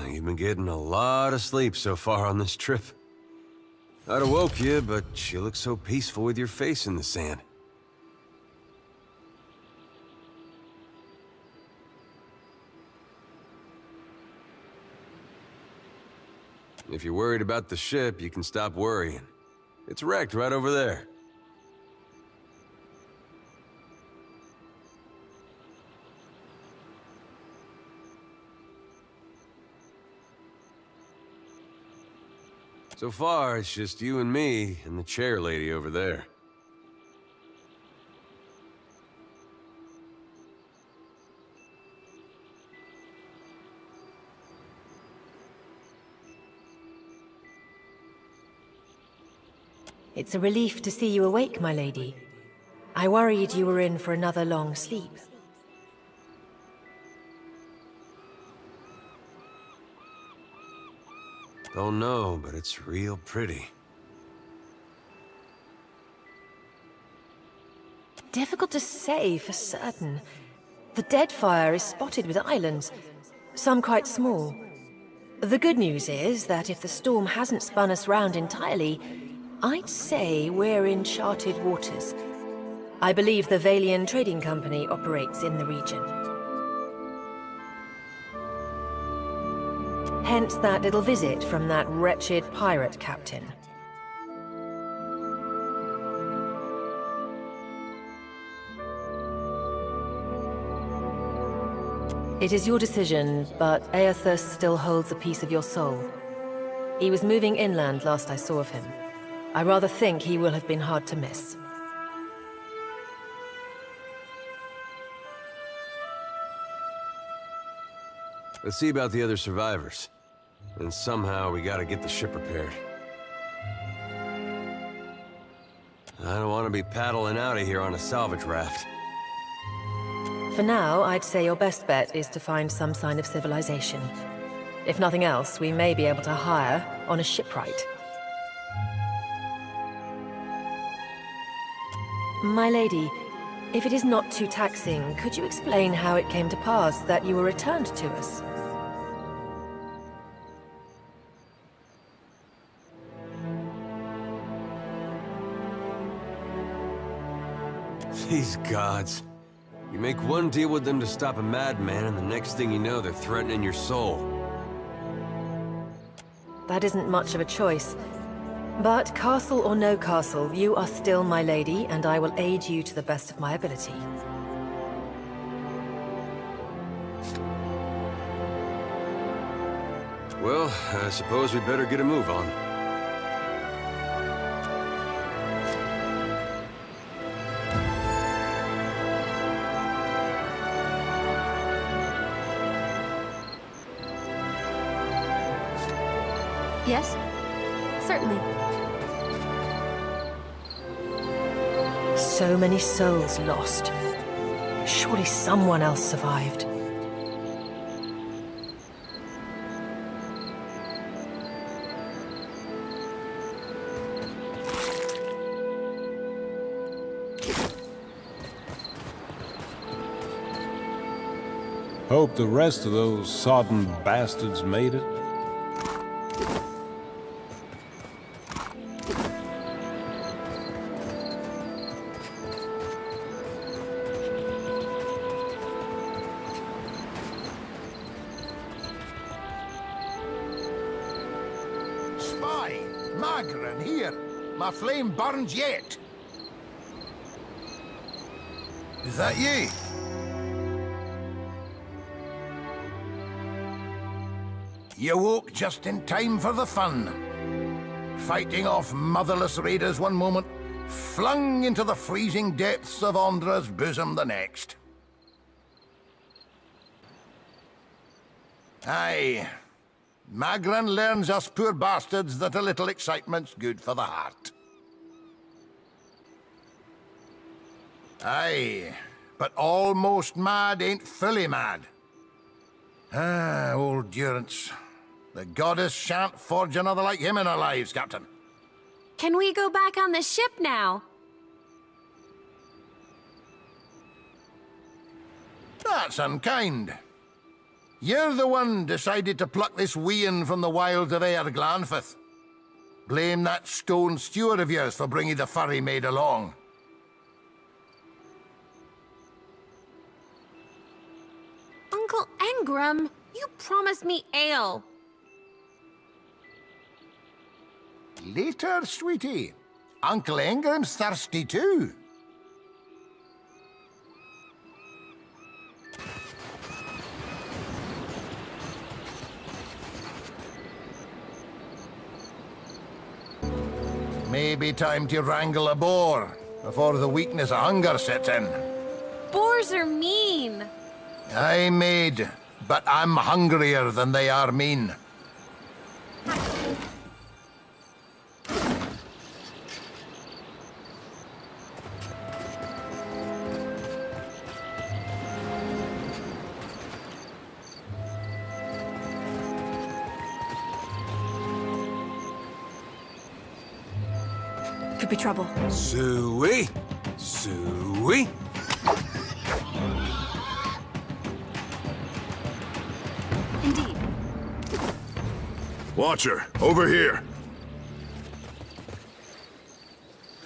You've been getting a lot of sleep so far on this trip. I'd have woke you, but you look so peaceful with your face in the sand. If you're worried about the ship, you can stop worrying. It's wrecked right over there. So far, it's just you and me and the chair lady over there. It's a relief to see you awake, my lady. I worried you were in for another long sleep. Don't know, but it's real pretty. Difficult to say for certain. The Deadfire is spotted with islands, some quite small. The good news is that if the storm hasn't spun us round entirely, I'd say we're in charted waters. I believe the Valian Trading Company operates in the region. Hence that little visit from that wretched pirate captain. It is your decision, but Aethus still holds a piece of your soul. He was moving inland last I saw of him. I rather think he will have been hard to miss. Let's see about the other survivors. And somehow we gotta get the ship repaired. I don't want to be paddling out of here on a salvage raft. For now, I'd say your best bet is to find some sign of civilization. If nothing else, we may be able to hire on a shipwright. My lady, if it is not too taxing, could you explain how it came to pass that you were returned to us? These gods. You make one deal with them to stop a madman, and the next thing you know, they're threatening your soul. That isn't much of a choice. But castle or no castle, you are still my lady, and I will aid you to the best of my ability. Well, I suppose we better get a move on. Yes? Certainly. So many souls lost. Surely someone else survived. Hope the rest of those sodden bastards made it. Spy! Magran, here! My flame burns yet! Is that ye? You woke just in time for the fun. Fighting off motherless raiders one moment, flung into the freezing depths of Ondra's bosom the next. Aye. Magran learns us poor bastards that a little excitement's good for the heart. Aye, but almost mad ain't fully mad. Ah, old Durance. The goddess shan't forge another like him in our lives, Captain. Can we go back on the ship now? That's unkind. You're the one decided to pluck this wean from the wilds of Aer Glanfith. Blame that stone steward of yours for bringing the furry maid along. Uncle Engram, you promised me ale. Later, sweetie. Uncle Engram's thirsty too. Maybe time to wrangle a boar before the weakness of hunger sets in. Boars are mean. Aye, maid, but I'm hungrier than they are mean. Could be trouble. Suey! Suey! Indeed. Watcher, over here.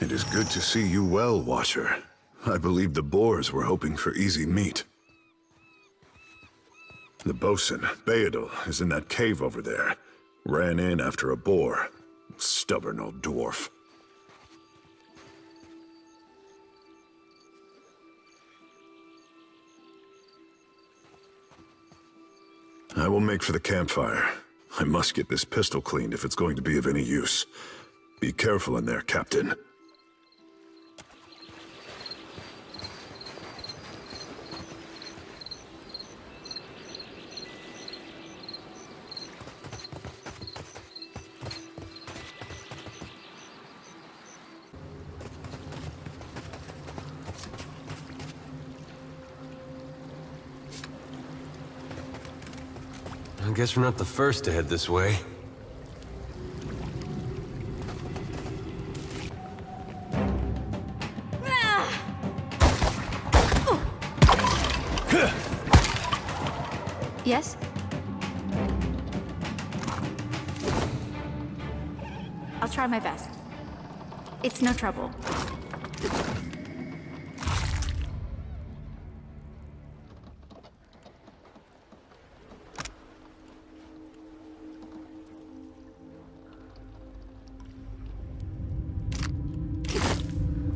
It is good to see you well, Watcher. I believe the boars were hoping for easy meat. The bosun, Beadle, is in that cave over there. Ran in after a boar. Stubborn old dwarf. I will make for the campfire. I must get this pistol cleaned if it's going to be of any use. Be careful in there, Captain. I guess we're not the first to head this way. Yes? I'll try my best. It's no trouble.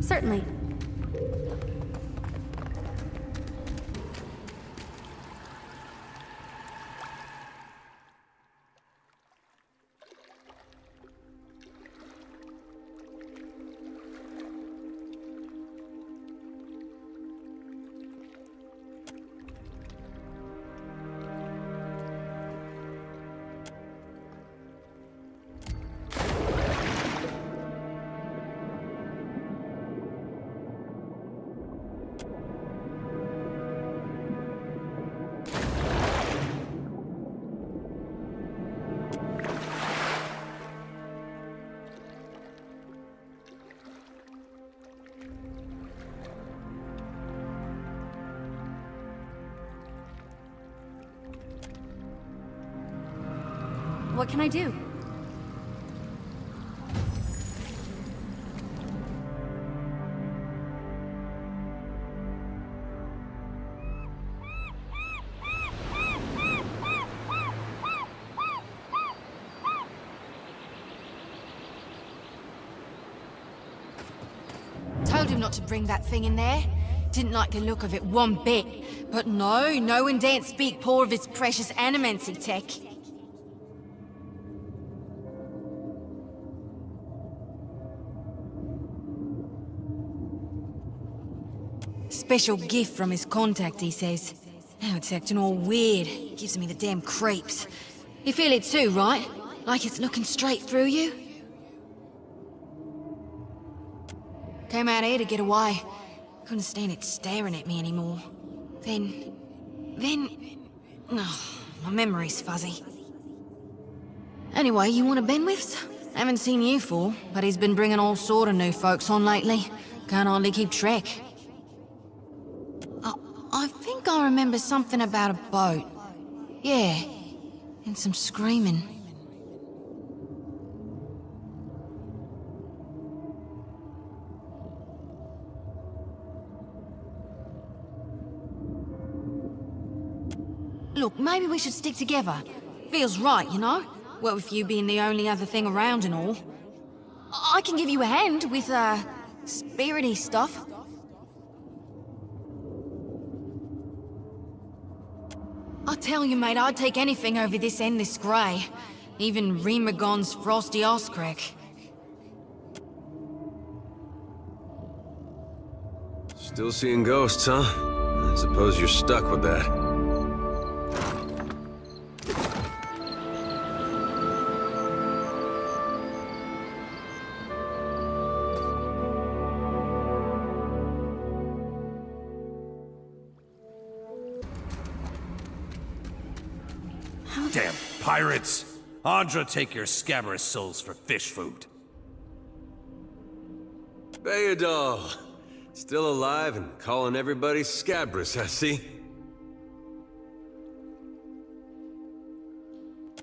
Certainly. What can I do? Told him not to bring that thing in there. Didn't like the look of it one bit. But no one daren't speak poor of his precious animancy tech. Special gift from his contact, he says. Now it's acting all weird. Gives me the damn creeps. You feel it too, right? Like it's looking straight through you? Came out here to get away. Couldn't stand it staring at me anymore. Then... Oh, my memory's fuzzy. Anyway, you want to Benwith's? Haven't seen you for, but he's been bringing all sort of new folks on lately. Can't hardly keep track. I think I remember something about a boat. Yeah, and some screaming. Look, maybe we should stick together. Feels right, you know? Well, with you being the only other thing around and all. I can give you a hand with, spirity stuff. I tell you, mate, I'd take anything over this endless grey. Even Remagon's frosty arse crack. Still seeing ghosts, huh? I suppose you're stuck with that. Damn pirates! Andra, take your scabrous souls for fish food. Bayadol! Still alive and calling everybody scabrous, I see.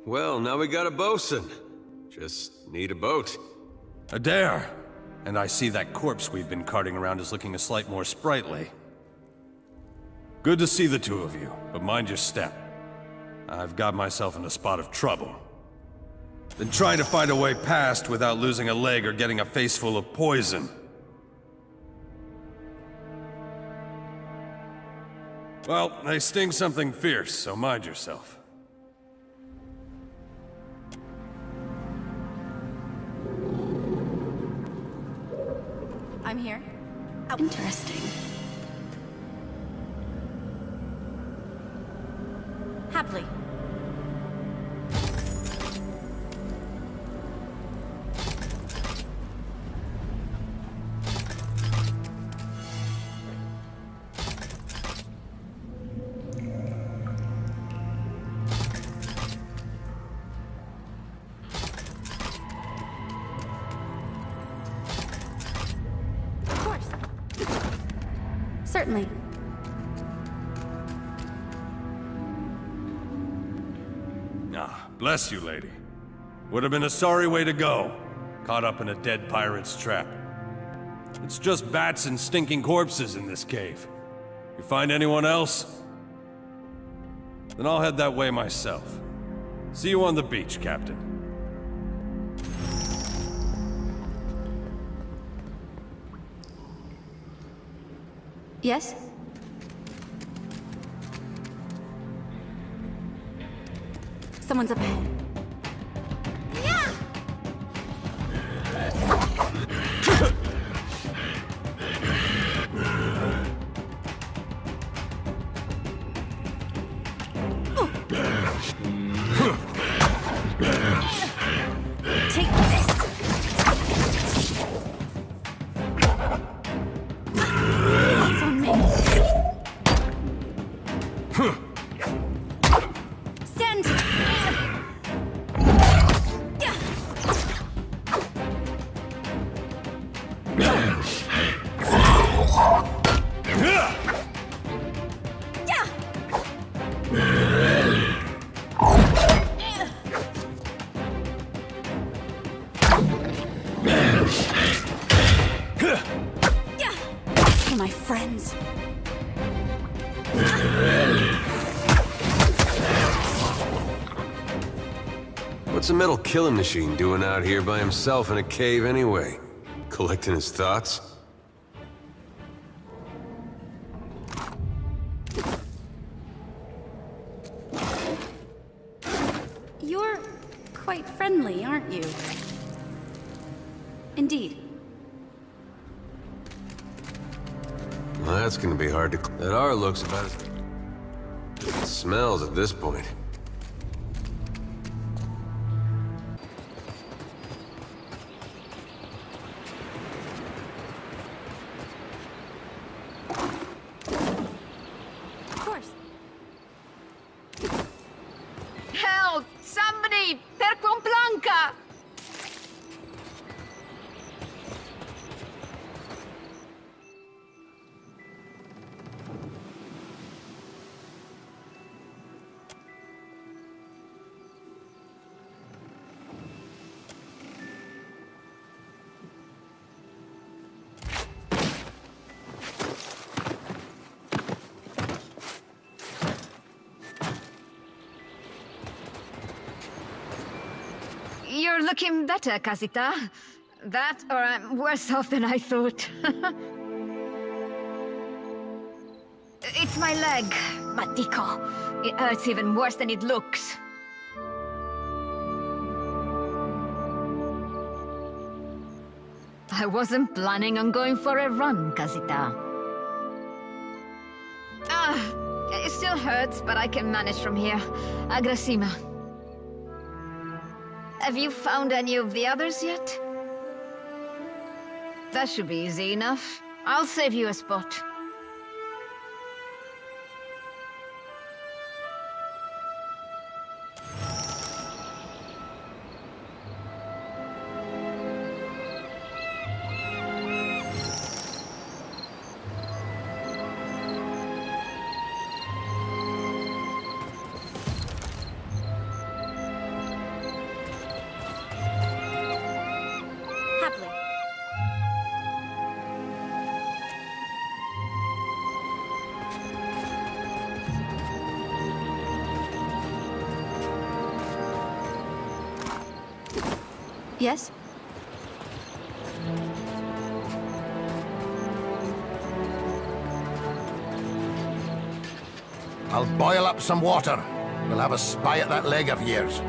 Well, now we got a bosun. Just need a boat. Adair! And I see that corpse we've been carting around is looking a slight more sprightly. Good to see the two of you, but mind your step. I've got myself in a spot of trouble. Been trying to find a way past without losing a leg or getting a face full of poison. Well, they sting something fierce, so mind yourself. I'm here. Interesting. Happily. Of course. Certainly. Ah, bless you, lady. Would have been a sorry way to go. Caught up in a dead pirate's trap. It's just bats and stinking corpses in this cave. You find anyone else? Then I'll head that way myself. See you on the beach, Captain. Yes? Someone's up ahead. Take this. It's on me. Stand. For my friends. What's a metal killing machine doing out here by himself in a cave anyway? Collecting his thoughts? You're quite friendly, aren't you? Indeed. Well, that's gonna be hard to... That R looks about as... It smells at this point. Of course. Help! Somebody! Per con planca! You're looking better, Casita. That, or I'm worse off than I thought. It's my leg, Matico. It hurts even worse than it looks. I wasn't planning on going for a run, Casita. It still hurts, but I can manage from here. Agrasima. Have you found any of the others yet? That should be easy enough. I'll save you a spot. Happily. Yes? I'll boil up some water. We'll have a spy at that leg of yours.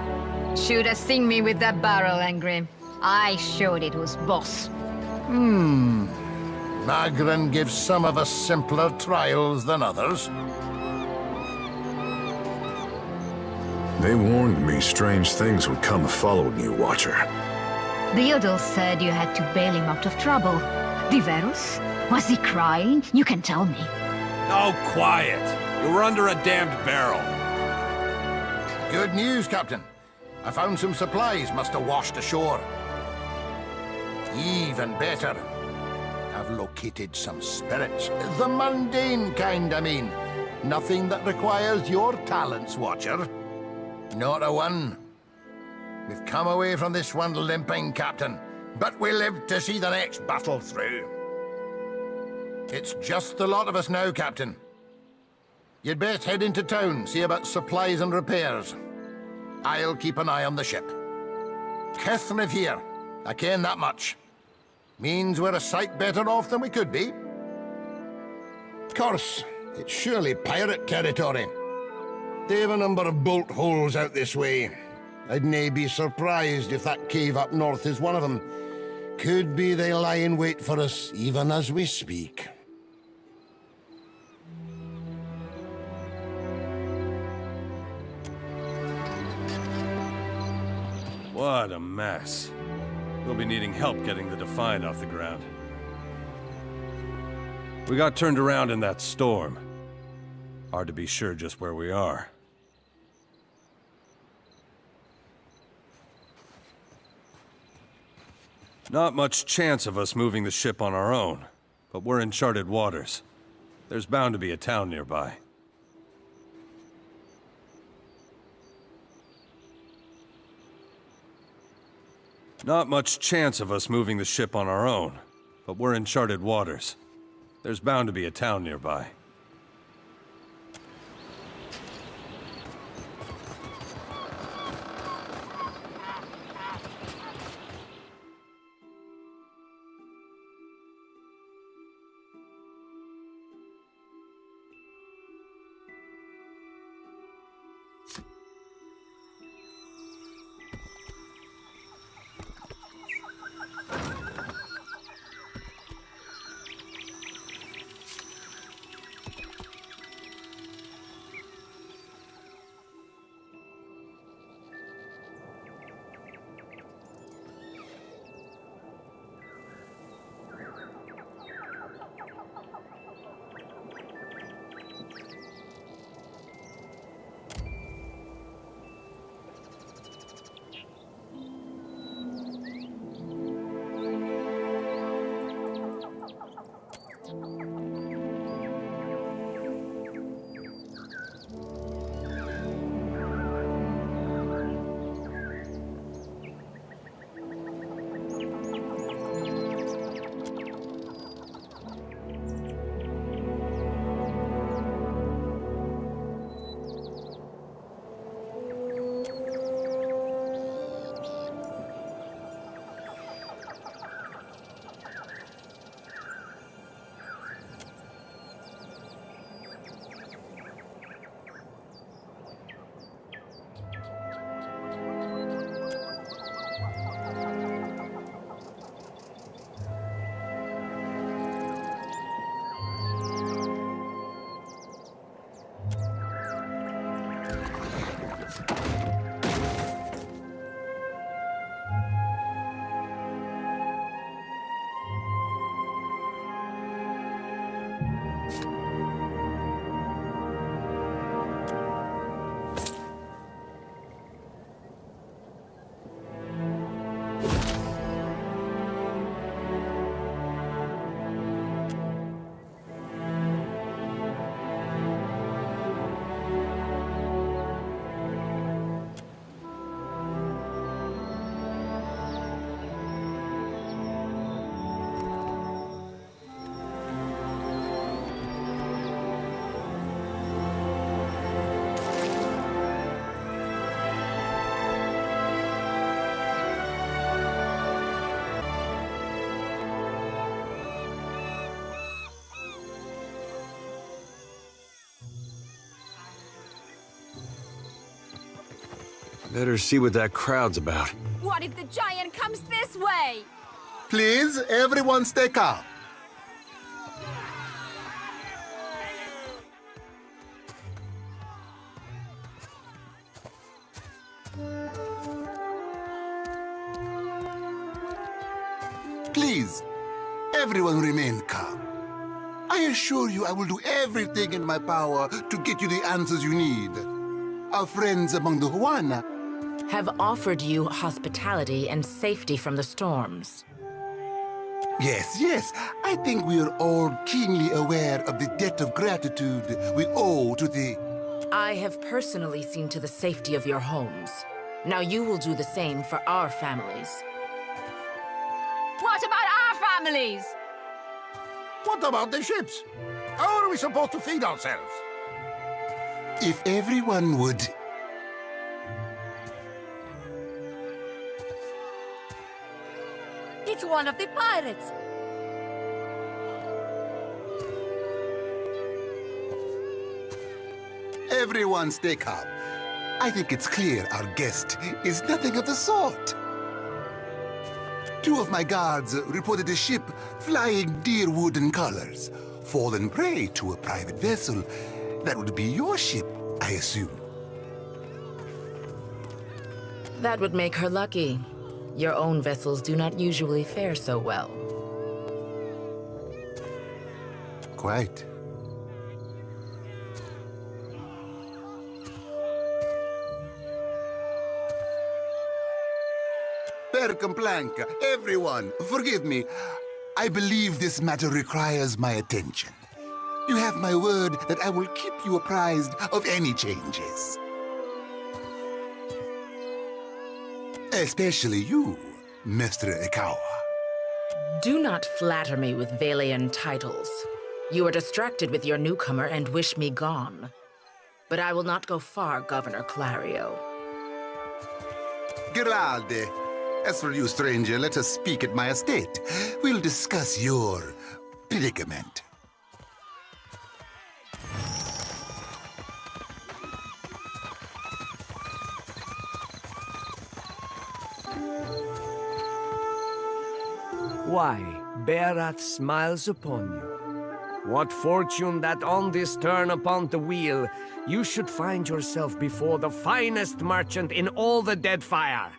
Should have seen me with that barrel, Angrim. I showed it was boss. Magran gives some of us simpler trials than others. They warned me strange things would come following you, Watcher. Theodul said you had to bail him out of trouble. Diverus? Was he crying? You can tell me. Oh, quiet! You were under a damned barrel. Good news, Captain. I found some supplies must have washed ashore. Even better, I've located some spirits. The mundane kind, I mean. Nothing that requires your talents, Watcher. Not a one. We've come away from this one limping, Captain, but we live to see the next battle through. It's just the lot of us now, Captain. You'd best head into town, see about supplies and repairs. I'll keep an eye on the ship. Kithniv here, I ken that much. Means we're a sight better off than we could be. Of course, it's surely pirate territory. They've a number of bolt holes out this way. I'd nae be surprised if that cave up north is one of them. Could be they lie in wait for us even as we speak. What a mess. We'll be needing help getting the Defiant off the ground. We got turned around in that storm. Hard to be sure just where we are. Not much chance of us moving the ship on our own, but we're in charted waters. There's bound to be a town nearby. Not much chance of us moving the ship on our own, but we're in charted waters. There's bound to be a town nearby. Better see what that crowd's about. What if the giant comes this way? Please, everyone stay calm. Please, everyone remain calm. I assure you I will do everything in my power to get you the answers you need. Our friends among the Huana have offered you hospitality and safety from the storms. Yes. I think we are all keenly aware of the debt of gratitude we owe to the... I have personally seen to the safety of your homes. Now you will do the same for our families. What about our families? What about the ships? How are we supposed to feed ourselves? If everyone would... It's one of the pirates. Everyone stay calm. I think it's clear our guest is nothing of the sort. 2 of my guards reported a ship flying deer wooden colors, fallen prey to a private vessel. That would be your ship, I assume. That would make her lucky. Your own vessels do not usually fare so well. Quite. Per complanca, everyone, forgive me. I believe this matter requires my attention. You have my word that I will keep you apprised of any changes. Especially you, Mr. Ikawa. Do not flatter me with Valian titles. You are distracted with your newcomer and wish me gone. But I will not go far, Governor Clario. Giralde, as for you, stranger, let us speak at my estate. We'll discuss your predicament. Why, Bearath smiles upon you. What fortune that on this turn upon the wheel, you should find yourself before the finest merchant in all the Deadfire.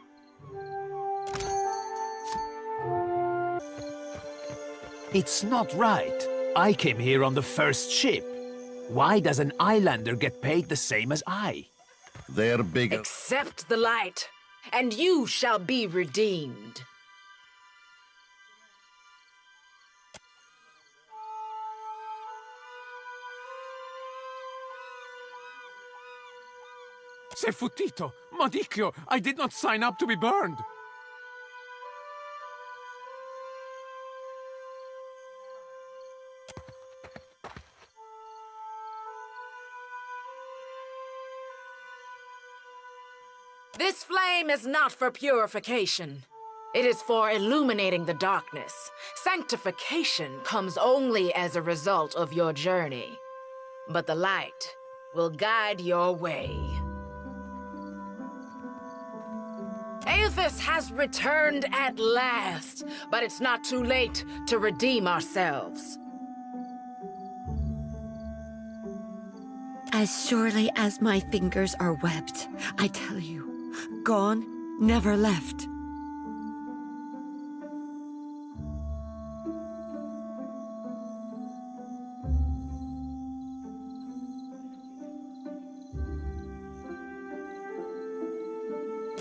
It's not right. I came here on the first ship. Why does an islander get paid the same as I? They're bigger. Accept the light, and you shall be redeemed. Sefutito! Madicchio! I did not sign up to be burned! This flame is not for purification. It is for illuminating the darkness. Sanctification comes only as a result of your journey. But the light will guide your way. Aethys has returned at last, but it's not too late to redeem ourselves. As surely as my fingers are webbed, I tell you, gone, never left.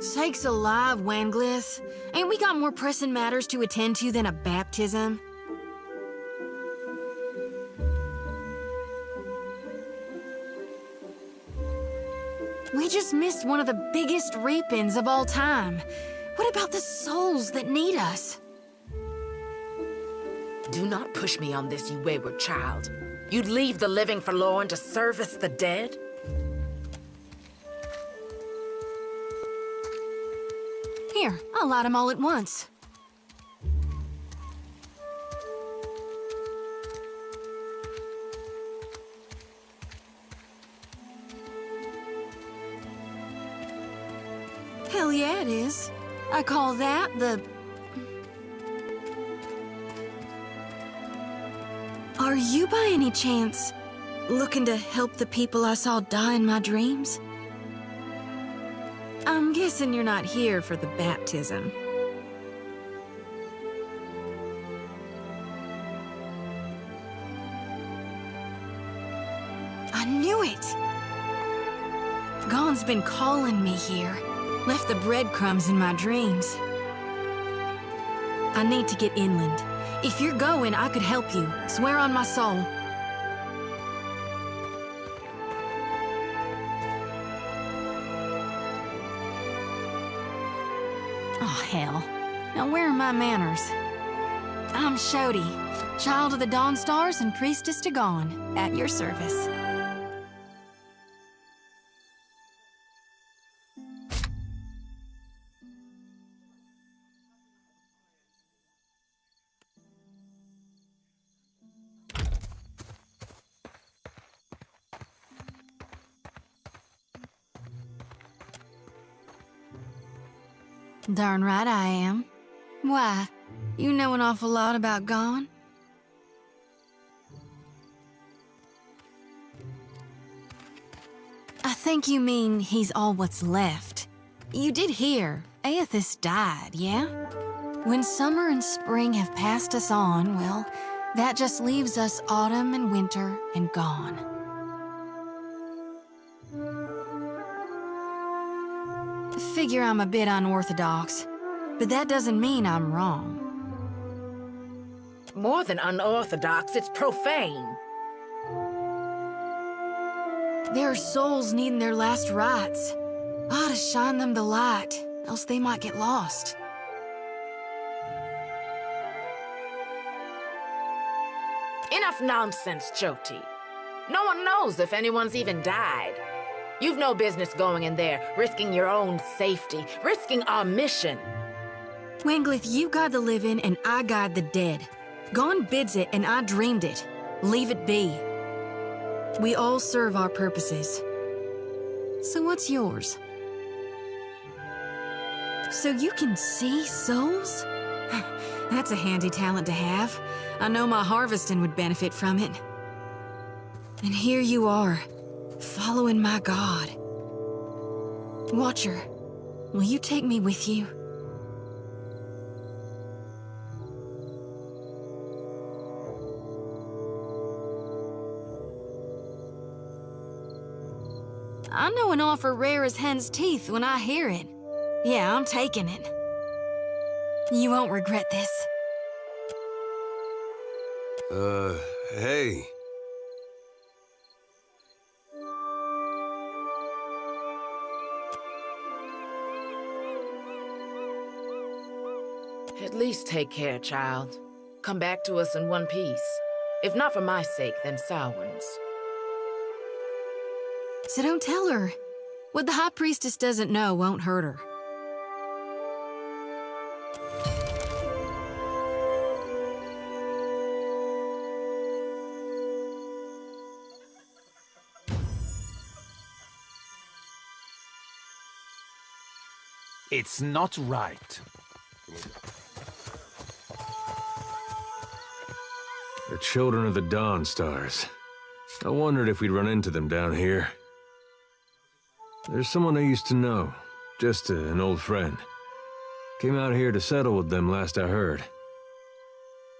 Sakes alive, Wanglith. Ain't we got more pressing matters to attend to than a baptism? We just missed one of the biggest reap-ins of all time. What about the souls that need us? Do not push me on this, you wayward child. You'd leave the living forlorn to service the dead? Here, I'll light them all at once. Hell yeah, it is. I call that the... Are you by any chance looking to help the people I saw die in my dreams? I'm guessing you're not here for the baptism. I knew it! Gon's been calling me here. Left the breadcrumbs in my dreams. I need to get inland. If you're going, I could help you. Swear on my soul. Oh, hell. Now where are my manners? I'm Shodi, child of the Dawn Stars and priestess to Gon, at your service. Darn right I am. Why? You know an awful lot about Gon? I think you mean he's all what's left. You did hear, Aethys died, yeah? When summer and spring have passed us on, well, that just leaves us autumn and winter and Gon. Figure I'm a bit unorthodox, but that doesn't mean I'm wrong. More than unorthodox, it's profane. There are souls needing their last rites. I ought to shine them the light, else they might get lost. Enough nonsense, Choti. No one knows if anyone's even died. You've no business going in there, risking your own safety, risking our mission. Wenglith, you guide the living and I guide the dead. Gon bids it and I dreamed it. Leave it be. We all serve our purposes. So what's yours? So you can see souls? That's a handy talent to have. I know my harvesting would benefit from it. And here you are, following my god. Watcher, will you take me with you? I know an offer rare as hen's teeth when I hear it. Yeah, I'm taking it. You won't regret this. Hey. At least take care, child. Come back to us in one piece. If not for my sake, then Samhain's. So don't tell her. What the High Priestess doesn't know won't hurt her. It's not right. The children of the Dawn Stars. I wondered if we'd run into them down here. There's someone I used to know, just an old friend. Came out here to settle with them last I heard.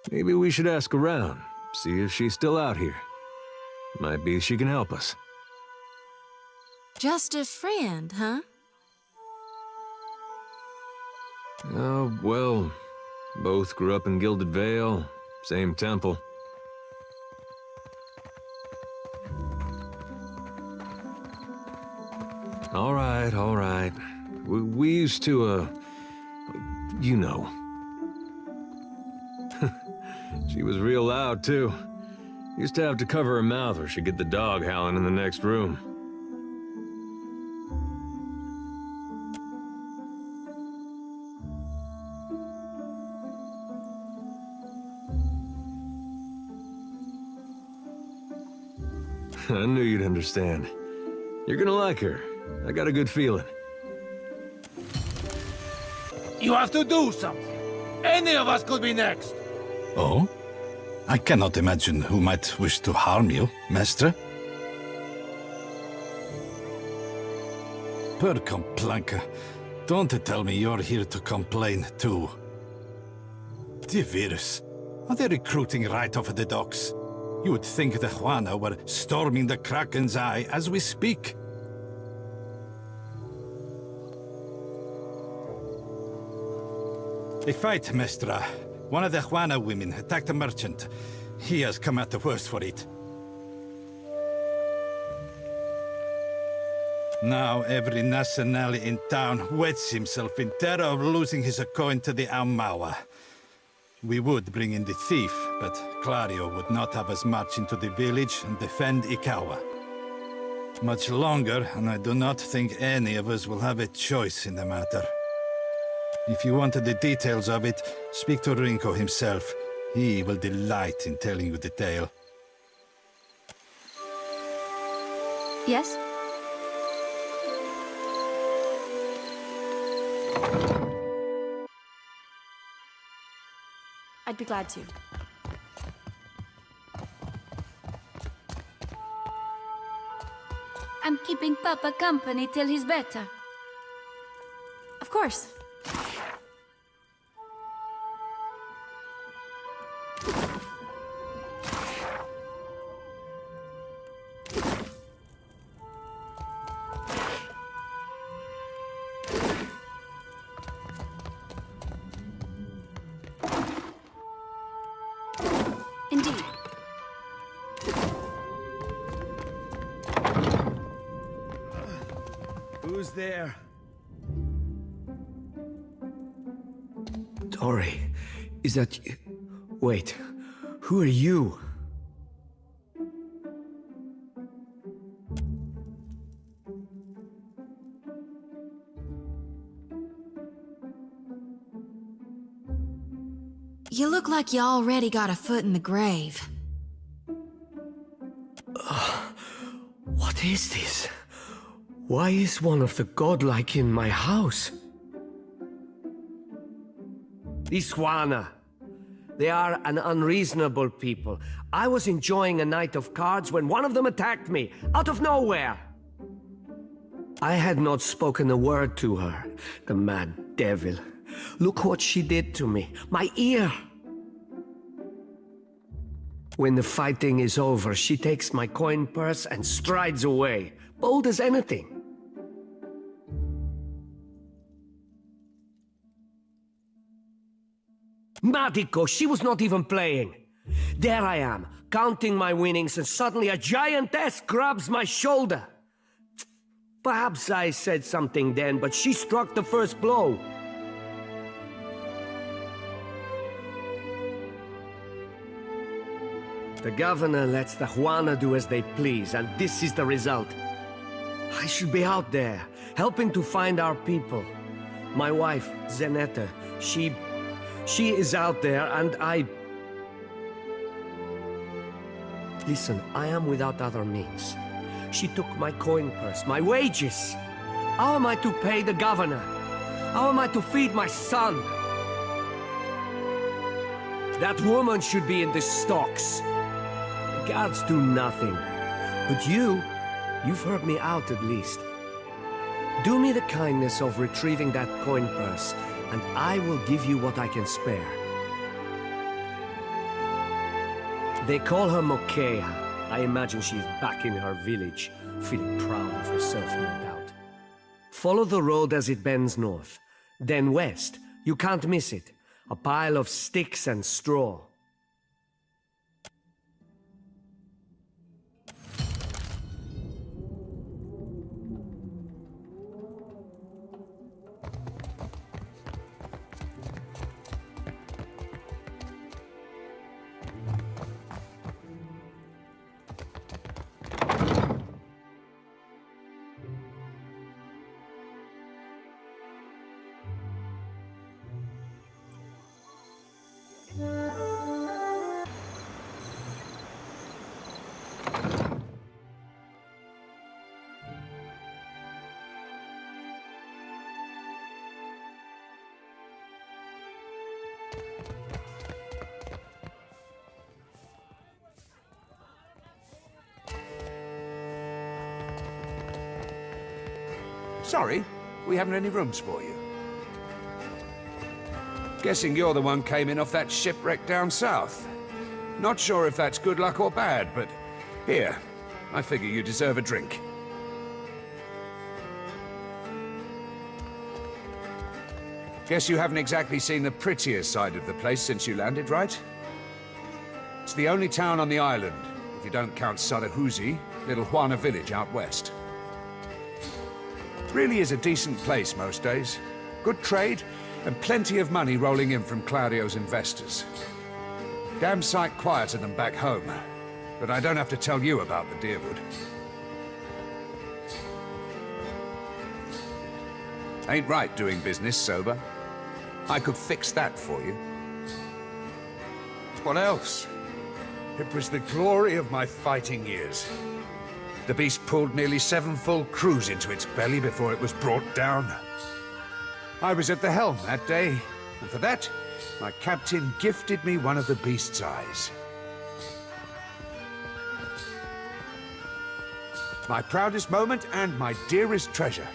Maybe we should ask around, see if she's still out here. Might be she can help us. Just a friend, huh? Oh, well, both grew up in Gilded Vale, same temple. All right. We used to, you know. She was real loud, too. Used to have to cover her mouth or she'd get the dog howling in the next room. I knew you'd understand. You're gonna like her. I got a good feeling. You have to do something. Any of us could be next. Oh? I cannot imagine who might wish to harm you, Master. Per complanca, don't tell me you're here to complain too. The virus. Are they recruiting right off the docks? You would think the Juana were storming the Kraken's Eye as we speak. A fight, Mestra. One of the Juana women attacked a merchant. He has come out the worst for it. Now every nationale in town wets himself in terror of losing his coin to the Aumaua. We would bring in the thief, but Clario would not have us march into the village and defend Ikawa. Much longer, and I do not think any of us will have a choice in the matter. If you wanted the details of it, speak to Rinko himself. He will delight in telling you the tale. Yes? I'd be glad to. I'm keeping Papa company till he's better. Of course. Indeed. Who's there? Tori, is that you? Wait, who are you? You look like you already got a foot in the grave. What is this? Why is one of the godlike in my house? These Juana. They are an unreasonable people. I was enjoying a night of cards when one of them attacked me, out of nowhere. I had not spoken a word to her, the mad devil. Look what she did to me, my ear. When the fighting is over, she takes my coin purse and strides away, bold as anything. Madiko, she was not even playing. There I am, counting my winnings, and suddenly a giantess grabs my shoulder. Perhaps I said something then, but she struck the first blow. The governor lets the Juana do as they please, and this is the result. I should be out there, helping to find our people. My wife, Zenetta, she is out there, and I... Listen, I am without other means. She took my coin purse, my wages. How am I to pay the governor? How am I to feed my son? That woman should be in the stocks. The guards do nothing. But you've heard me out at least. Do me the kindness of retrieving that coin purse, and I will give you what I can spare. They call her Mokea. I imagine she's back in her village, feeling proud of herself, no doubt. Follow the road as it bends north. Then west. You can't miss it. A pile of sticks and straw. Sorry, we haven't any rooms for you. Guessing you're the one came in off that shipwreck down south. Not sure if that's good luck or bad, but here, I figure you deserve a drink. Guess you haven't exactly seen the prettiest side of the place since you landed, right? It's the only town on the island, if you don't count Sadahuzi, little Juana village out west. Really is a decent place most days. Good trade, and plenty of money rolling in from Claudio's investors. Damn sight quieter than back home, but I don't have to tell you about the Deerwood. Ain't right doing business sober. I could fix that for you. What else? It was the glory of my fighting years. The beast pulled nearly 7 full crews into its belly before it was brought down. I was at the helm that day, and for that, my captain gifted me one of the beast's eyes. My proudest moment and my dearest treasure.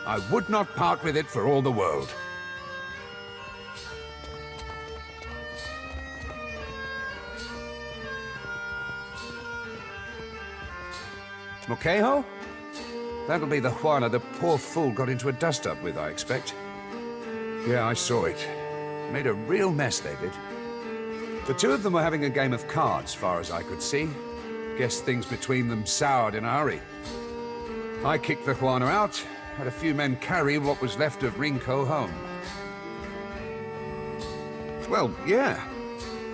I would not part with it for all the world. Mokeho? That'll be the Juana the poor fool got into a dust-up with, I expect. Yeah, I saw it. Made a real mess, they did. The two of them were having a game of cards, far as I could see. Guess things between them soured in a hurry. I kicked the Juana out, had a few men carry what was left of Rinko home. Well, yeah.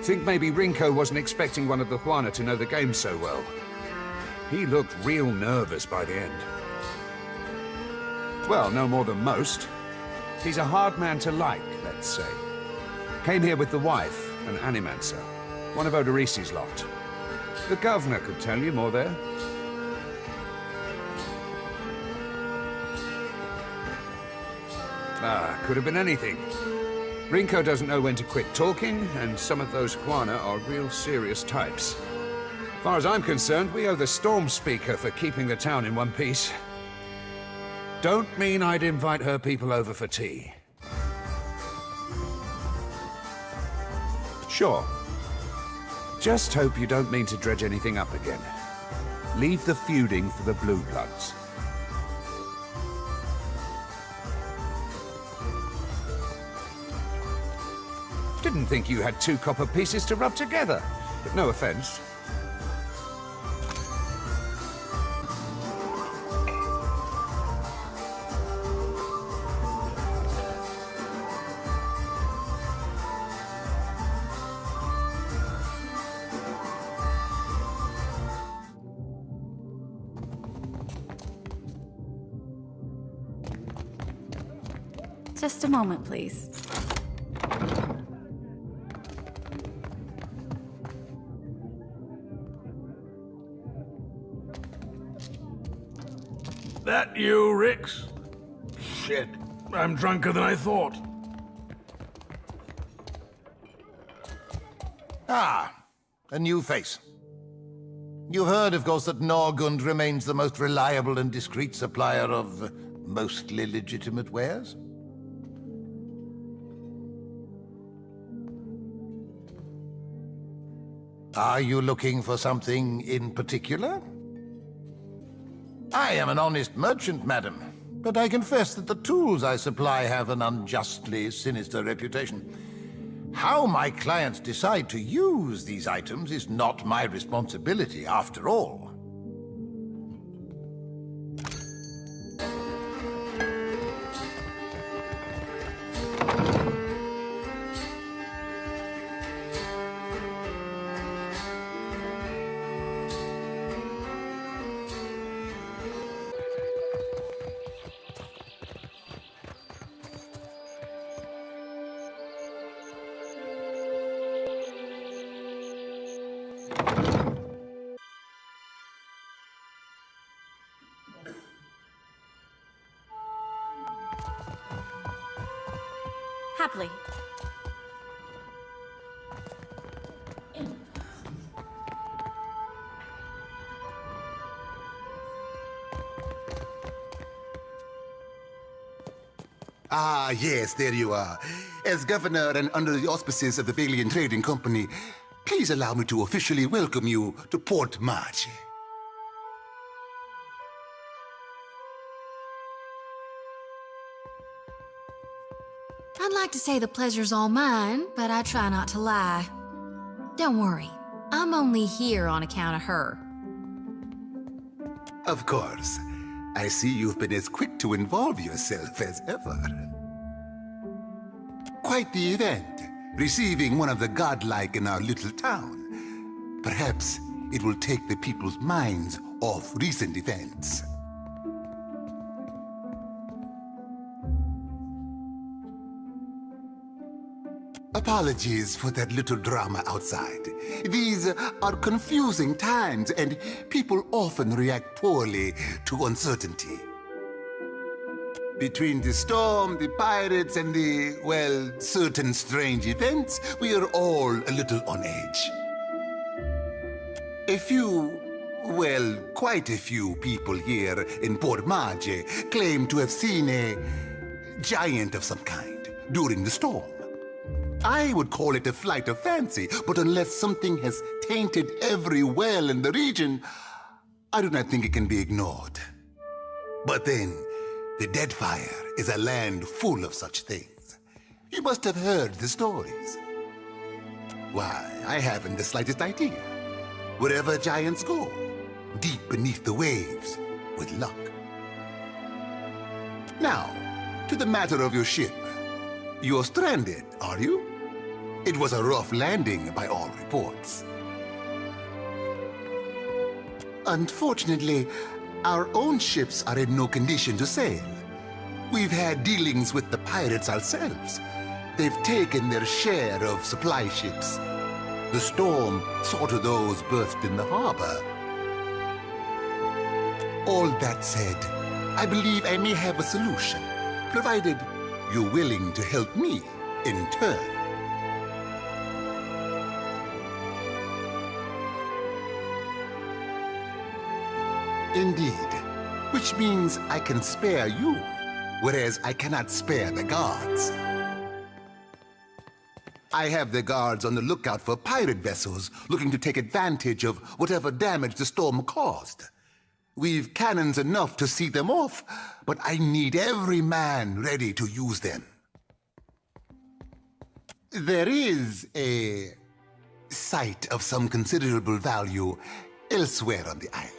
Think maybe Rinko wasn't expecting one of the Juana to know the game so well. He looked real nervous by the end. Well, no more than most. He's a hard man to like, let's say. Came here with the wife, an animancer, one of Odorisi's lot. The governor could tell you more there. Could have been anything. Rinko doesn't know when to quit talking, and some of those Juana are real serious types. As far as I'm concerned, we owe the Storm Speaker for keeping the town in one piece. Don't mean I'd invite her people over for tea. Sure. Just hope you don't mean to dredge anything up again. Leave the feuding for the Blue Bloods. Didn't think you had 2 copper pieces to rub together, but no offense. Just a moment, please. That you, Rix? Shit, I'm drunker than I thought. Ah, a new face. You've heard, of course, that Norgund remains the most reliable and discreet supplier of mostly legitimate wares? Are you looking for something in particular? I am an honest merchant, madam, but I confess that the tools I supply have an unjustly sinister reputation. How my clients decide to use these items is not my responsibility, after all. Happily. Ah, yes, there you are. As governor and under the auspices of the Valiant Trading Company, please allow me to officially welcome you to Port March. I'd like to say the pleasure's all mine, but I try not to lie. Don't worry, I'm only here on account of her. Of course. I see you've been as quick to involve yourself as ever. Quite the event, receiving one of the godlike in our little town. Perhaps it will take the people's minds off recent events. Apologies for that little drama outside. These are confusing times, and people often react poorly to uncertainty. Between the storm, the pirates, and the, well, certain strange events, we are all a little on edge. A few, well, quite a few people here in Port Marge claim to have seen a giant of some kind during the storm. I would call it a flight of fancy, but unless something has tainted every well in the region, I do not think it can be ignored. But then, the Deadfire is a land full of such things. You must have heard the stories. Why, I haven't the slightest idea. Wherever giants go, deep beneath the waves, with luck. Now, to the matter of your ship. You're stranded, are you? It was a rough landing by all reports. Unfortunately, our own ships are in no condition to sail. We've had dealings with the pirates ourselves. They've taken their share of supply ships. The storm saw to those berthed in the harbor. All that said, I believe I may have a solution, provided you're willing to help me in turn. Indeed, which means I can spare you, whereas I cannot spare the guards. I have the guards on the lookout for pirate vessels looking to take advantage of whatever damage the storm caused. We've cannons enough to see them off, but I need every man ready to use them. There is a site of some considerable value elsewhere on the island.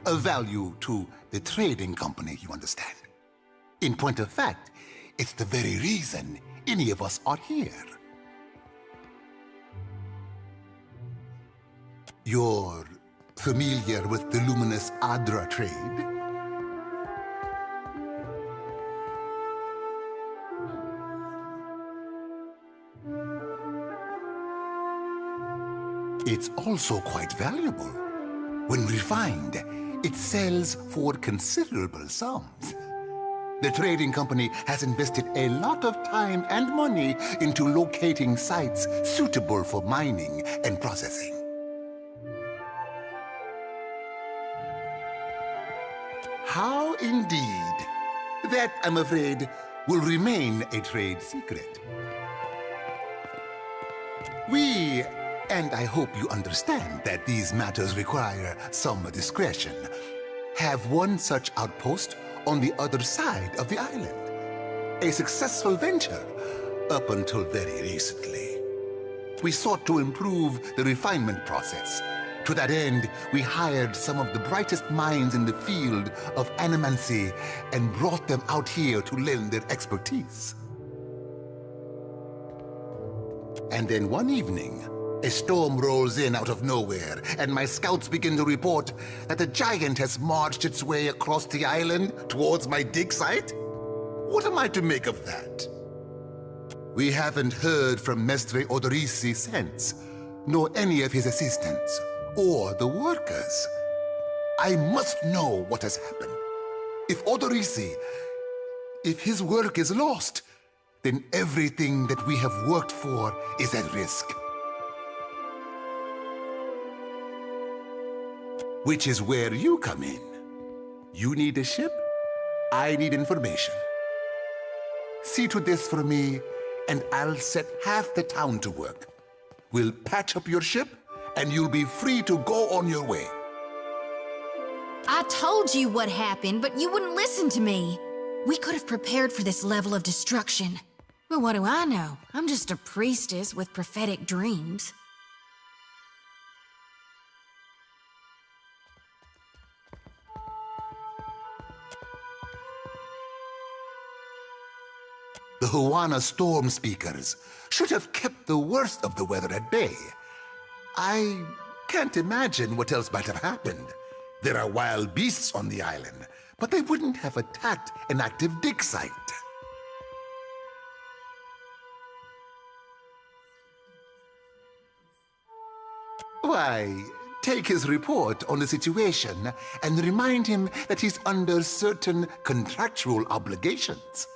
A value to the trading company, you understand. In point of fact, it's the very reason any of us are here. You're familiar with the luminous Adra trade? It's also quite valuable. When refined, it sells for considerable sums. The trading company has invested a lot of time and money into locating sites suitable for mining and processing. How indeed. That, I'm afraid, will remain a trade secret. We, and I hope you understand that these matters require some discretion, have one such outpost on the other side of the island. A successful venture up until very recently. We sought to improve the refinement process. To that end, we hired some of the brightest minds in the field of animancy and brought them out here to lend their expertise. And then one evening, a storm rolls in out of nowhere, and my scouts begin to report that a giant has marched its way across the island towards my dig site. What am I to make of that? We haven't heard from Mestre Odorisi since, nor any of his assistants, or the workers. I must know what has happened. If Odorisi, if his work is lost, then everything that we have worked for is at risk. Which is where you come in. You need a ship, I need information. See to this for me, and I'll set half the town to work. We'll patch up your ship, and you'll be free to go on your way. I told you what happened, but you wouldn't listen to me. We could have prepared for this level of destruction. But what do I know? I'm just a priestess with prophetic dreams. The Huana storm speakers should have kept the worst of the weather at bay. I can't imagine what else might have happened. There are wild beasts on the island, but they wouldn't have attacked an active dig site. Why, take his report on the situation and remind him that he's under certain contractual obligations.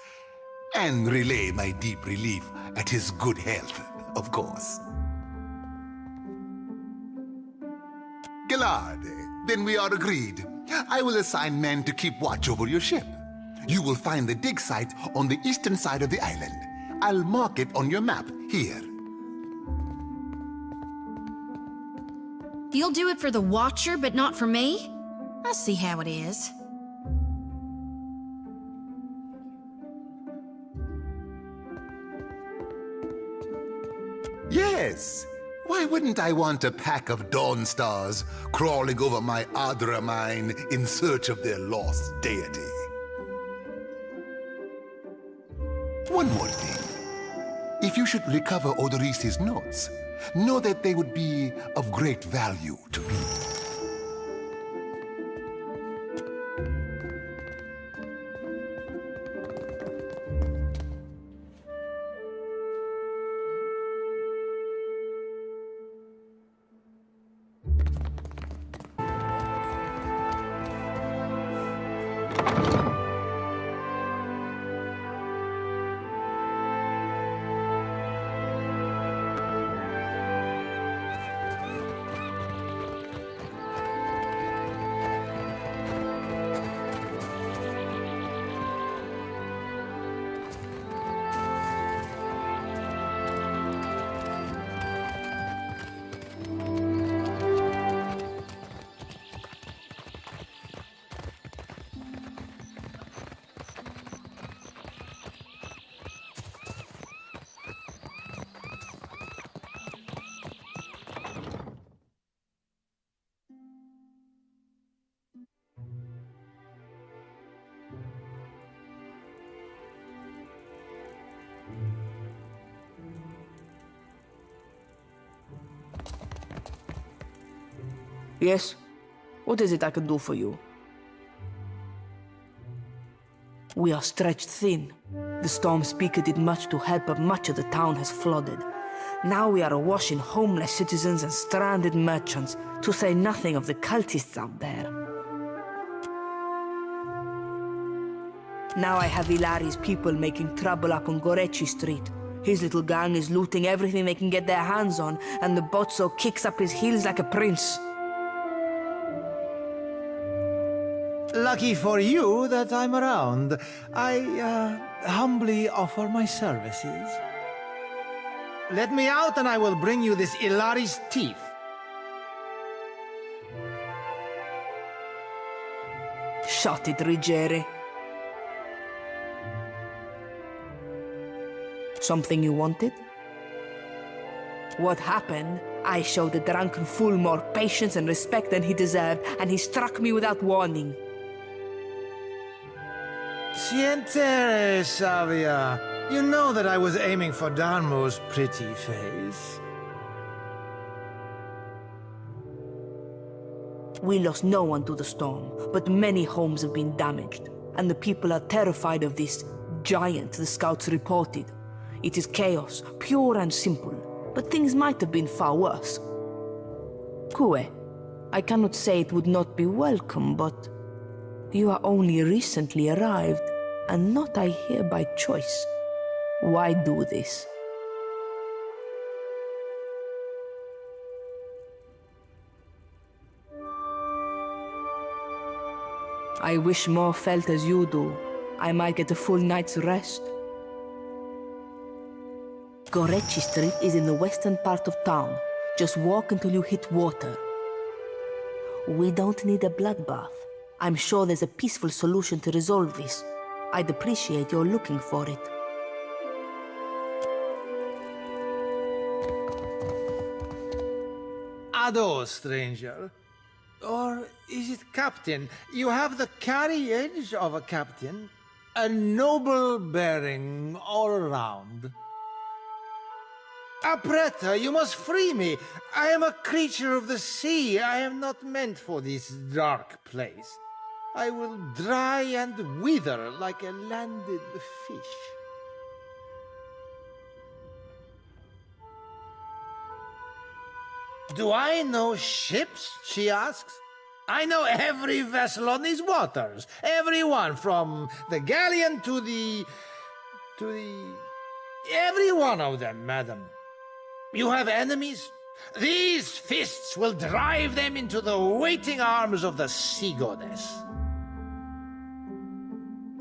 And relay my deep relief at his good health, of course. Gillard, then we are agreed. I will assign men to keep watch over your ship. You will find the dig site on the eastern side of the island. I'll mark it on your map here. You'll do it for the Watcher, but not for me? I see how it is. Yes. Why wouldn't I want a pack of Dawn Stars crawling over my Adra mine in search of their lost deity? One more thing. If you should recover Odoris's notes, know that they would be of great value to me. Yes? What is it I can do for you? We are stretched thin. The Storm Speaker did much to help, but much of the town has flooded. Now we are awash in homeless citizens and stranded merchants, to say nothing of the cultists out there. Now I have Ilari's people making trouble up on Gorechi Street. His little gang is looting everything they can get their hands on, and the Bozzo kicks up his heels like a prince. Lucky for you that I'm around. I, humbly offer my services. Let me out and I will bring you this Ilari's teeth. Shut it, Ruggieri. Something you wanted? What happened? I showed the drunken fool more patience and respect than he deserved, and he struck me without warning. Sientere, Savia. You know that I was aiming for Darmo's pretty face. We lost no one to the storm, but many homes have been damaged, and the people are terrified of this giant the scouts reported. It is chaos, pure and simple, but things might have been far worse. Kue, I cannot say it would not be welcome, but you are only recently arrived, and not I here by choice. Why do this? I wish more felt as you do. I might get a full night's rest. Gorechi Street is in the western part of town. Just walk until you hit water. We don't need a bloodbath. I'm sure there's a peaceful solution to resolve this. I'd appreciate your looking for it. Ado, stranger. Or is it captain? You have the carriage of a captain. A noble bearing all around. Apretta, you must free me. I am a creature of the sea. I am not meant for this dark place. I will dry and wither like a landed fish. Do I know ships? She asks. I know every vessel on these waters. Every one, from the galleon to the... Every one of them, madam. You have enemies? These fists will drive them into the waiting arms of the sea goddess.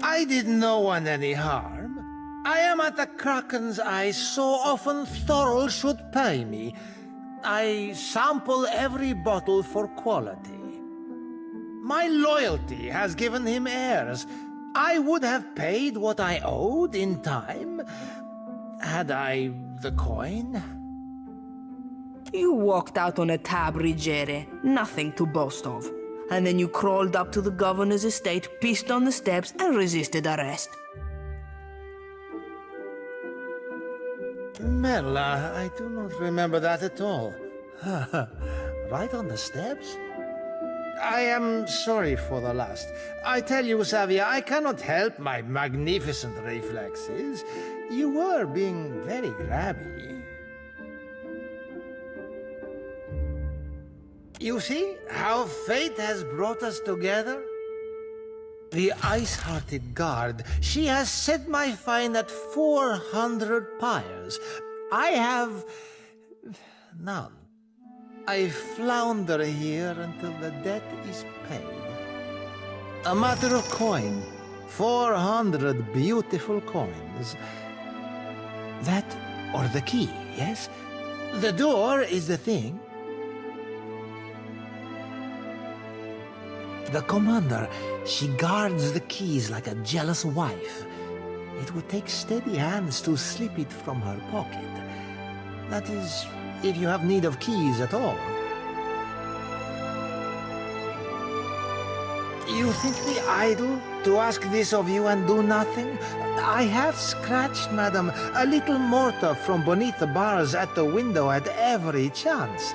I did no one any harm. I am at the Kraken's Eye so often Thorol should pay me. I sample every bottle for quality. My loyalty has given him heirs. I would have paid what I owed in time, had I the coin. You walked out on a tab, Rigere. Nothing to boast of. And then you crawled up to the governor's estate, pissed on the steps, and resisted arrest. Merla, I do not remember that at all. Right on the steps? I am sorry for the last. I tell you, Savia, I cannot help my magnificent reflexes. You were being very grabby. You see how fate has brought us together? The ice-hearted guard, she has set my fine at 400 pyres. I have... none. I flounder here until the debt is paid. A matter of coin. 400 beautiful coins. That or the key, yes? The door is the thing. The commander, she guards the keys like a jealous wife. It would take steady hands to slip it from her pocket. That is, if you have need of keys at all. You think me idle to ask this of you and do nothing? I have scratched, madam, a little mortar from beneath the bars at the window at every chance.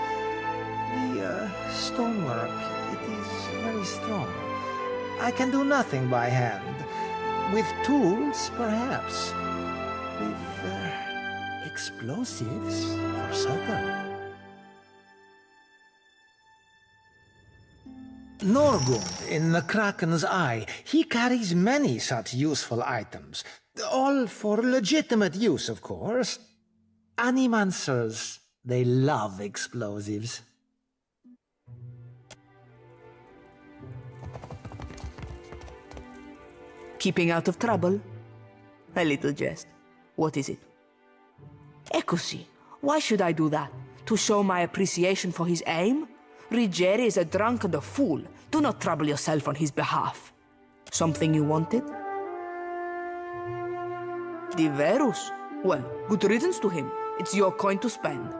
The stonework, it is very strong. I can do nothing by hand. With tools, perhaps. With explosives, for certain. Norgund in the Kraken's Eye, he carries many such useful items. All for legitimate use, of course. Animancers, they love explosives. Keeping out of trouble? A little jest. What is it? Eccoci. Why should I do that? To show my appreciation for his aim? Rigeri is a drunk and a fool. Do not trouble yourself on his behalf. Something you wanted? Diverus? Well, good riddance to him. It's your coin to spend.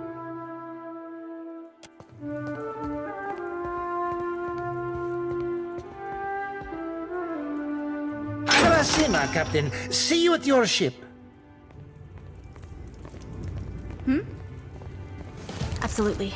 Karasima, Captain. See you at your ship. Absolutely.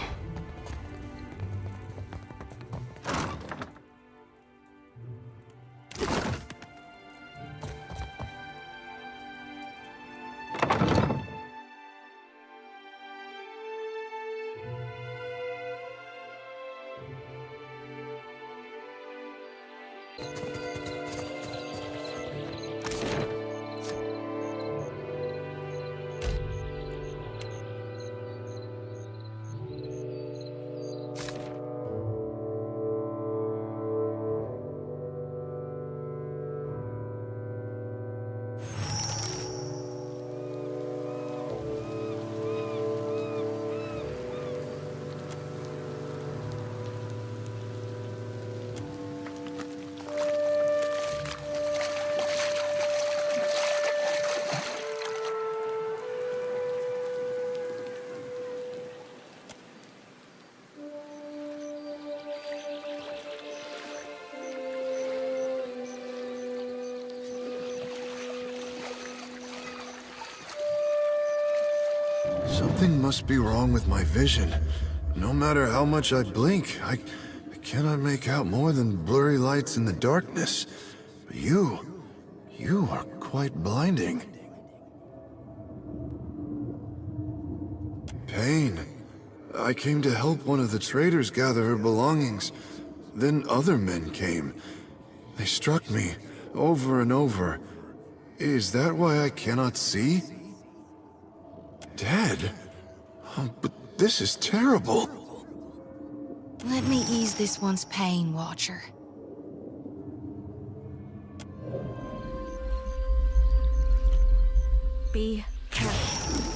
Something must be wrong with my vision. No matter how much I blink, I cannot make out more than blurry lights in the darkness. But you are quite blinding. Pain. I came to help one of the traders gather her belongings. Then other men came. They struck me over and over. Is that why I cannot see? Dead? Oh, but this is terrible. Let me ease this one's pain, Watcher. Be careful.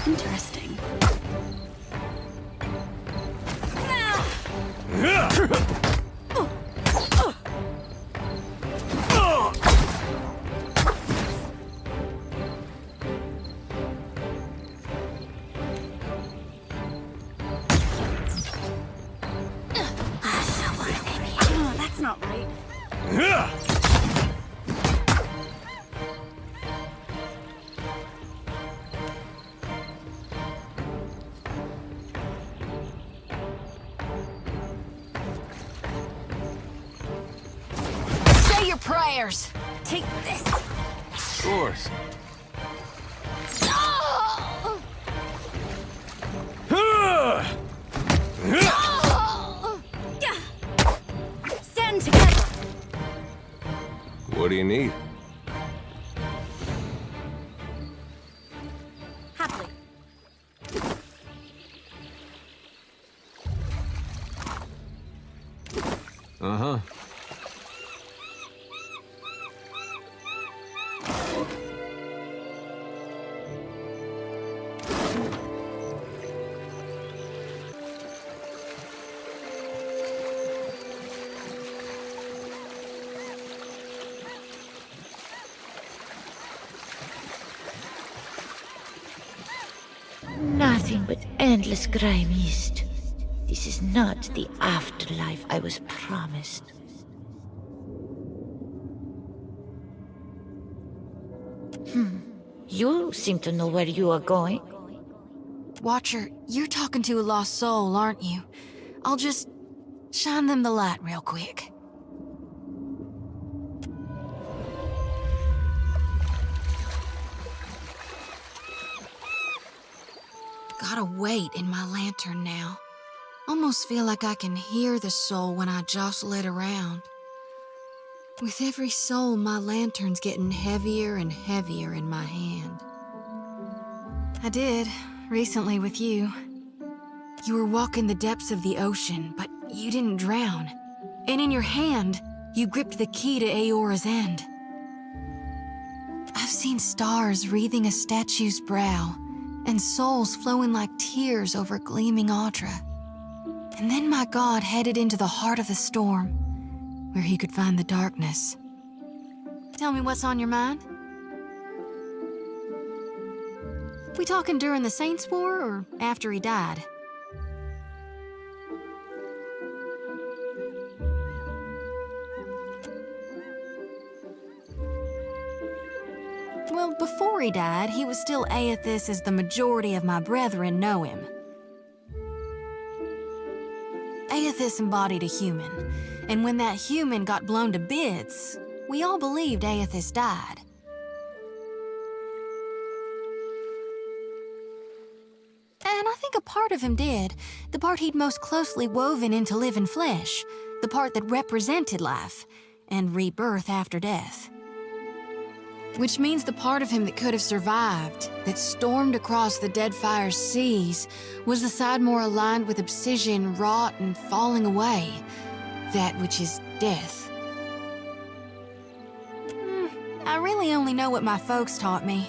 Interesting. Oh, that's not right. Say your prayers! Take this! Of course. Stand together! What do you need? Happily. Uh-huh. Nothing but endless grey mist. This is not the afterlife I was promised. You seem to know where you are going. Watcher, you're talking to a lost soul, aren't you? I'll just shine them the light real quick. Gotta wait in my lantern now. Almost feel like I can hear the soul when I jostle it around. With every soul, my lantern's getting heavier and heavier in my hand. I did, recently with you. You were walking the depths of the ocean, but you didn't drown. And in your hand, you gripped the key to Aora's end. I've seen stars wreathing a statue's brow, and souls flowing like tears over gleaming Audra. And then my god headed into the heart of the storm, where he could find the darkness. Tell me what's on your mind? We talking during the Saints' War or after he died? Well, before he died, he was still Aethys as the majority of my brethren know him. Aethys embodied a human, and when that human got blown to bits, we all believed Aethys died. And I think a part of him did, the part he'd most closely woven into living flesh, the part that represented life, and rebirth after death. Which means the part of him that could have survived, that stormed across the Deadfire's seas, was the side more aligned with obsidian, rot, and falling away. That which is death. I really only know what my folks taught me.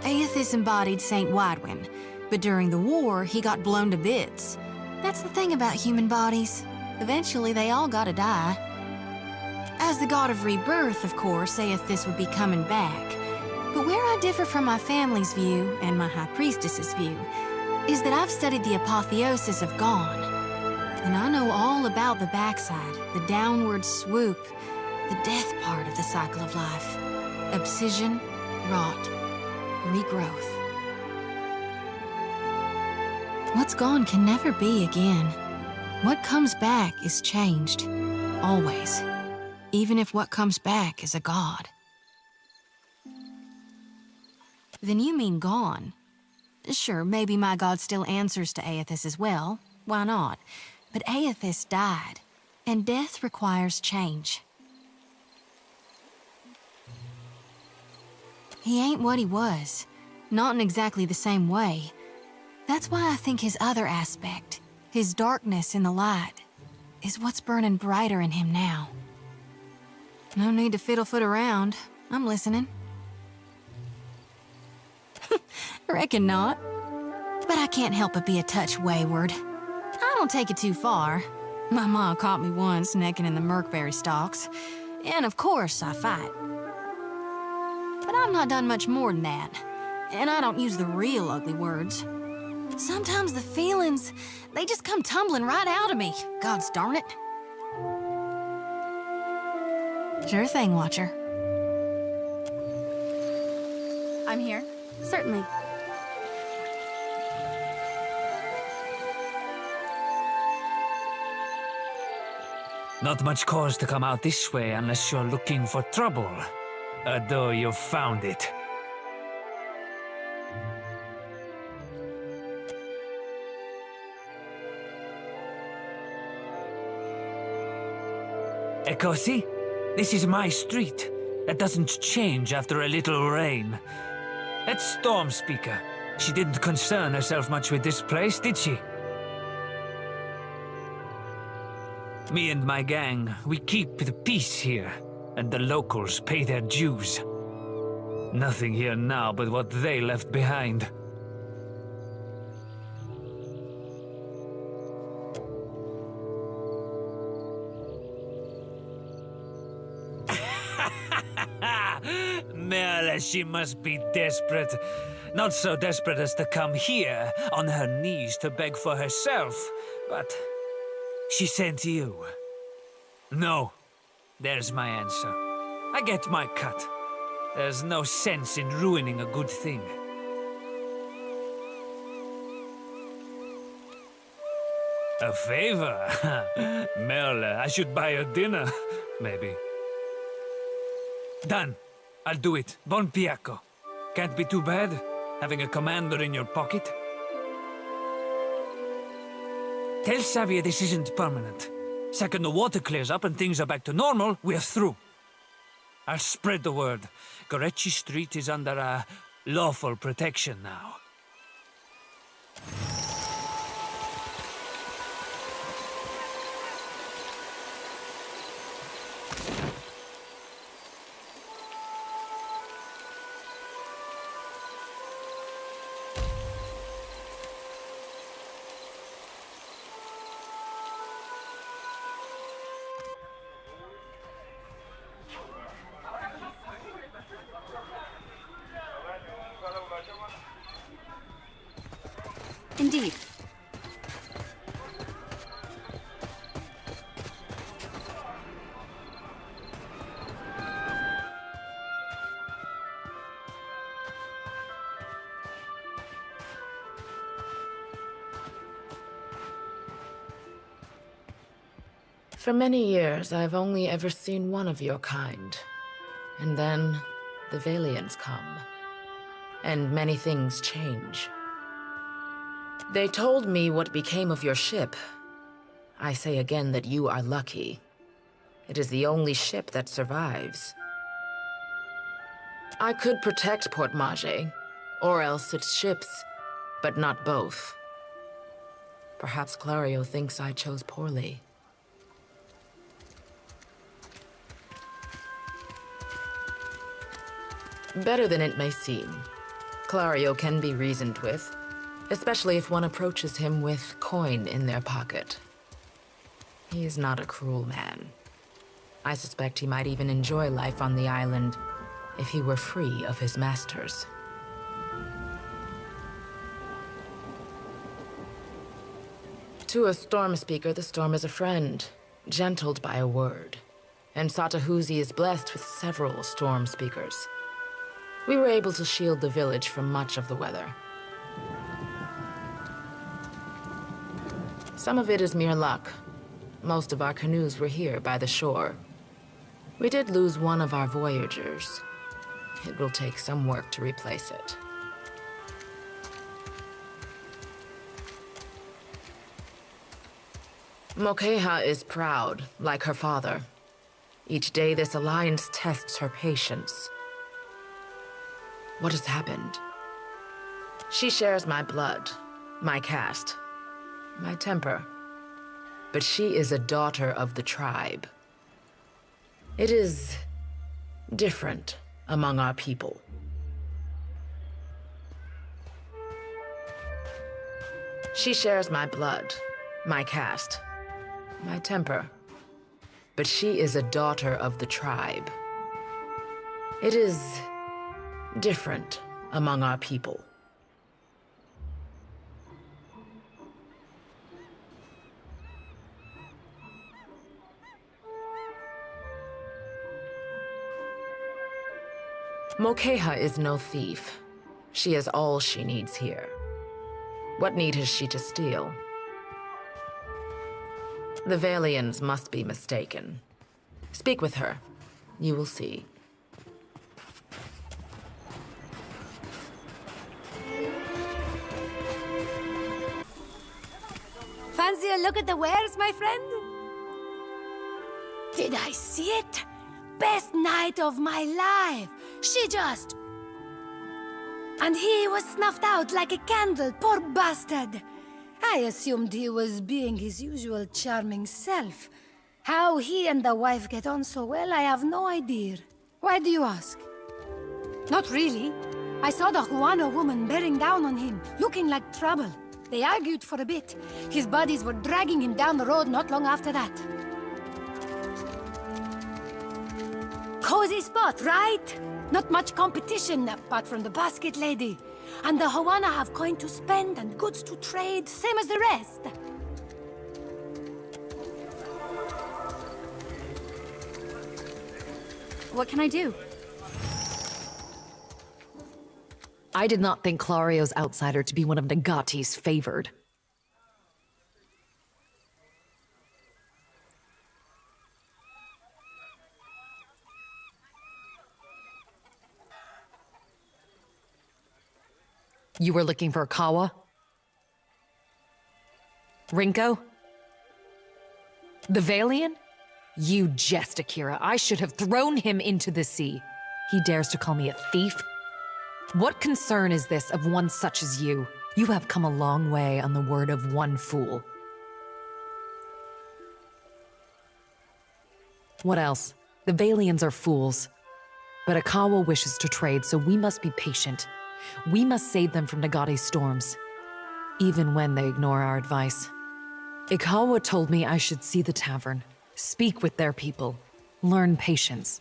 Aethys embodied Saint Widwin, but during the war, he got blown to bits. That's the thing about human bodies. Eventually, they all gotta die. As the god of rebirth, of course, Aethys would be coming back. But where I differ from my family's view, and my High Priestess's view, is that I've studied the apotheosis of Gone. And I know all about the backside, the downward swoop, The death part of the cycle of life. Abscission, rot, regrowth. What's gone can never be again. What comes back is changed. Always. Even if what comes back is a god. Then you mean gone? Sure, maybe my god still answers to Aethys as well. Why not? But Aethys died, and death requires change. He ain't what he was. Not in exactly the same way. That's why I think his other aspect, his darkness in the light, is what's burning brighter in him now. No need to fiddle-foot around. I'm listening. Reckon not. But I can't help but be a touch wayward. I don't take it too far. My ma caught me once necking in the Merkberry stalks. And of course I fight. But I've not done much more than that. And I don't use the real ugly words. Sometimes the feelings, they just come tumbling right out of me. Gods darn it. Sure thing, Watcher. I'm here. Certainly. Not much cause to come out this way unless you're looking for trouble. Although you've found it. Ekosi, this is my street. That doesn't change after a little rain. That Storm Speaker, she didn't concern herself much with this place, did she? Me and my gang, we keep the peace here, and the locals pay their dues. Nothing here now but what they left behind. Merle, she must be desperate. Not so desperate as to come here, on her knees to beg for herself, but she sent you. No, there's my answer. I get my cut. There's no sense in ruining a good thing. A favor? Merle, I should buy her dinner, maybe. Done. I'll do it. Bon piacco. Can't be too bad, having a commander in your pocket. Tell Xavier this isn't permanent. Second the water clears up and things are back to normal, we're through. I'll spread the word. Gorechi Street is under lawful protection now. Indeed. For many years, I've only ever seen one of your kind. And then, the Valiants come. And many things change. They told me what became of your ship. I say again that you are lucky. It is the only ship that survives. I could protect Port Mage, or else its ships, but not both. Perhaps Clario thinks I chose poorly. Better than it may seem. Clario can be reasoned with, especially if one approaches him with coin in their pocket. He is not a cruel man. I suspect he might even enjoy life on the island if he were free of his masters. To a storm speaker, the storm is a friend, gentled by a word. and Satahuzi is blessed with several storm speakers. We were able to shield the village from much of the weather. Some of it is mere luck. Most of our canoes were here by the shore. We did lose one of our voyagers. It will take some work to replace it. Mokeha is proud, like her father. Each day this alliance tests her patience. What has happened? She shares my blood, my caste, my temper. But she is a daughter of the tribe. It is different among our people. She shares my blood, my caste, my temper. But she is a daughter of the tribe. It is different among our people. Mokeha is no thief. She has all she needs here. What need has she to steal? The Valians must be mistaken. Speak with her. You will see. Fancy a look at the wares, my friend? Did I see it? Best night of my life. She just... And he was snuffed out like a candle, poor bastard. I assumed he was being his usual charming self. How he and the wife get on so well, I have no idea. Why do you ask? Not really. I saw the Juana woman bearing down on him, looking like trouble. They argued for a bit. His buddies were dragging him down the road not long after that. Cozy spot, right? Not much competition apart from the basket lady. And the Hawana have coin to spend and goods to trade, same as the rest. What can I do? I did not think Clario's outsider to be one of Nagati's favored. You were looking for Kawa? Rinko? The Valian? You jest, Akira. I should have thrown him into the sea. He dares to call me a thief? What concern is this of one such as you? You have come a long way on the word of one fool. What else? The Valians are fools. But Akawa wishes to trade, so we must be patient. We must save them from Nagati's storms, even when they ignore our advice. Ikawa told me I should see the tavern, speak with their people, learn patience.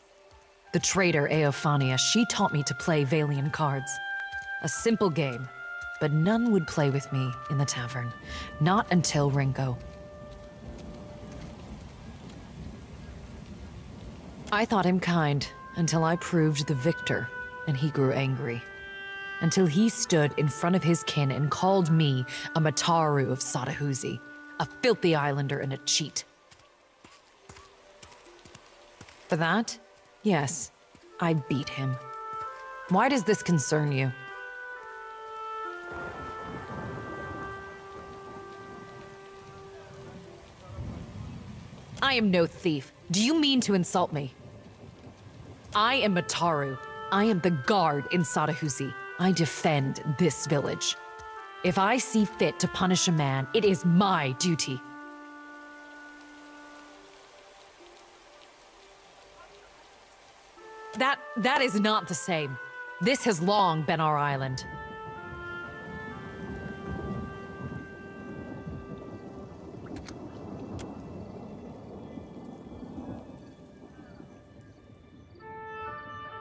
The trader Eophania, she taught me to play Valian cards. A simple game, but none would play with me in the tavern. Not until Rinko. I thought him kind until I proved the victor, and he grew angry. Until he stood in front of his kin and called me a Mataru of Satahuzi, a filthy islander and a cheat. For that, yes, I beat him. Why does this concern you? I am no thief. Do you mean to insult me? I am Mataru. I am the guard in Satahuzi. I defend this village. If I see fit to punish a man, it is my duty. That is not the same. This has long been our island.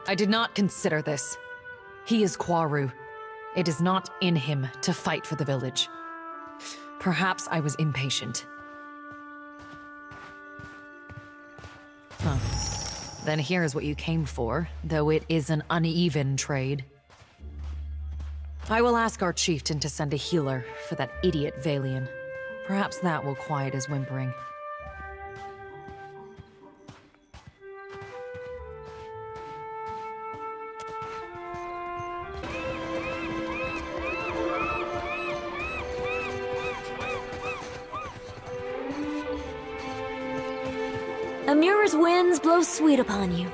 I did not consider this. He is Kwaru. It is not in him to fight for the village. Perhaps I was impatient. Huh. Then here's what you came for, though it is an uneven trade. I will ask our chieftain to send a healer for that idiot Valian. Perhaps that will quiet his whimpering. Amura's winds blow sweet upon you.